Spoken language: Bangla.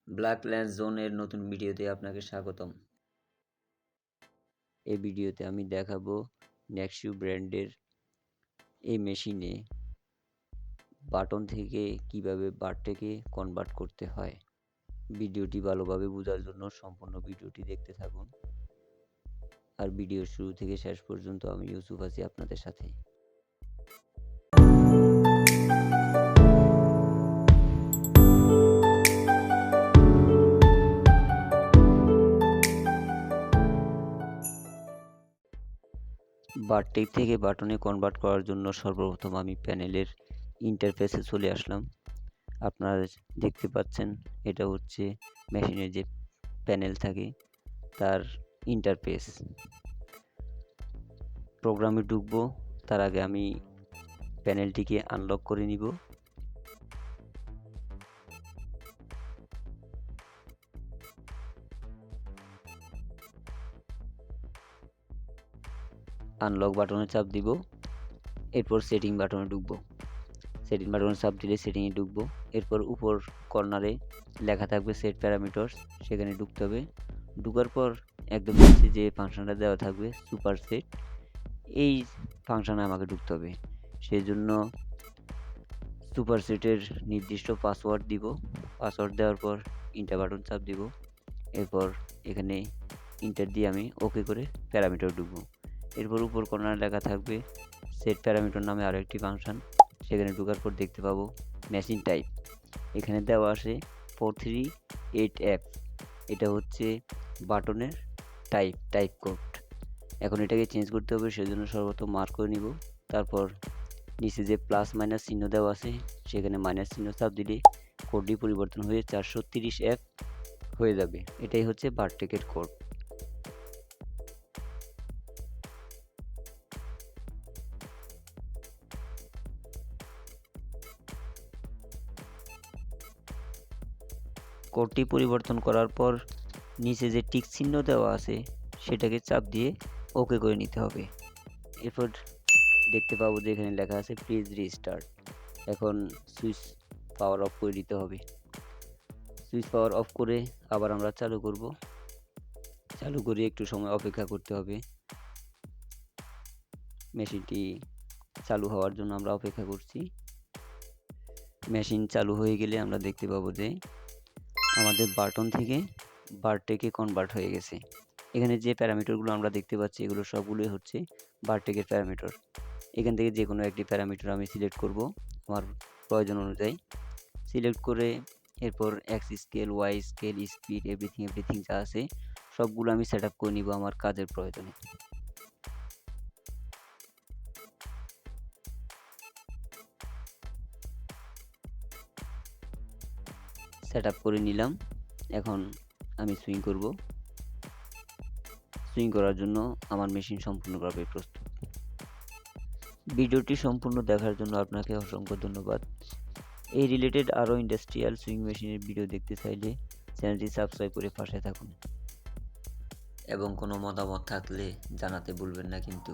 ব্ল্যাক ল্যান্স জোনের নতুন ভিডিওতে আপনাকে স্বাগতম। এই ভিডিওতে আমি দেখাবো নেক্সিউ ব্র্যান্ডের এই মেশিনে বাটন থেকে কিভাবে বারটেকে কনভার্ট করতে হয়। ভিডিওটি ভালোভাবে বোঝার জন্য সম্পূর্ণ ভিডিওটি দেখতে থাকুন। আর ভিডিওর শুরু থেকে শেষ পর্যন্ত আমি ইউসুফ আছি আপনাদের সাথে। বারটেক থেকে বাটনে কনভার্ট করার জন্য সর্বপ্রথম আমি প্যানেলের ইন্টারফেসে চলে আসলাম। আপনারা দেখতে পাচ্ছেন এটা হচ্ছে মেশিনের যে প্যানেল থাকে তার ইন্টারফেস। প্রোগ্রামে ঢুকবো তার আগে আমি প্যানেলটিকে আনলক করে নিব। আনলক বাটনে চাপ দিব, এরপর সেটিং বাটনে ঢুকবো। সেটিং বাটনে চাপ দিলে সেটিংয়ে ঢুকবো। এরপর উপর কর্নারে লেখা থাকবে সেট প্যারামিটারস, সেখানে ঢুকতে হবে। ঢুকার পর একদম নিচে যে ফাংশনটা দেওয়া থাকবে সুপার সেট, এই ফাংশনে আমাকে ঢুকতে হবে। সেই জন্য সুপার সেটের নির্দিষ্ট পাসওয়ার্ড দিব। পাসওয়ার্ড দেওয়ার পর ইন্টার বাটন চাপ দিব। এরপর এখানে ইন্টার দিয়ে আমি ওকে করে প্যারামিটার ঢুকবো। এরপর উপর কর্নারে লেখা থাকবে সেট প্যারামিটার নামে আরও একটি ফাংশন, সেখানে ঢোকার পর দেখতে পাবো মেশিন টাইপ। এখানে দেওয়া আসে 438F, এটা হচ্ছে বাটনের টাইপ কোড। এখন এটাকে চেঞ্জ করতে হবে, সেজন্য সর্বপ্রথম মার্ক করে নিব। তারপর নিচে যে প্লাস মাইনাস চিহ্ন দেওয়া আছে সেখানে মাইনাস চিহ্ন চাপ দিলে কোডটি পরিবর্তন হয়ে 430F হয়ে যাবে। এটাই হচ্ছে বারটেকের কোড। কোডটি পরিবর্তন করার পর নিচে যে টিক চিহ্ন দেওয়া আছে সেটাকে চাপ দিয়ে ওকে করে নিতে হবে। এরপর দেখতে পাবো যে এখানে লেখা আছে প্লিজ রিস্টার্ট। এখন সুইচ পাওয়ার অফ করে দিতে হবে। সুইচ পাওয়ার অফ করে আবার আমরা চালু করব। চালু করে একটু সময় অপেক্ষা করতে হবে। মেশিনটি চালু হওয়ার জন্য আমরা অপেক্ষা করছি। মেশিন চালু হয়ে গেলে আমরা দেখতে পাবো যে আমাদের বাটন থেকে বারটেকে কনভার্ট হয়ে গেছে। এখানে যে প্যারামিটারগুলো আমরা দেখতে পাচ্ছি এগুলো সবগুলোই হচ্ছে বারটেকের প্যারামিটার। এখান থেকে যে কোনো একটি প্যারামিটার আমি সিলেক্ট করব আমার প্রয়োজন অনুযায়ী। সিলেক্ট করে এরপর X scale, Y scale, speed, everything যা আছে সবগুলো আমি সেট আপ করে নিব আমার কাজের প্রয়োজনে। সেট আপ করে নিলাম। এখন আমি সুইং করব। সুইং করার জন্য আমার মেশিন সম্পূর্ণভাবে প্রস্তুত। ভিডিওটি সম্পূর্ণ দেখার জন্য আপনাকে অসংখ্য ধন্যবাদ। এই রিলেটেড আরও ইন্ডাস্ট্রিয়াল সুইং মেশিনের ভিডিও দেখতে চাইলে চ্যানেলটি সাবস্ক্রাইব করে পাশে থাকুন এবং কোনো মতামত থাকলে জানাতে ভুলবেন না কিন্তু।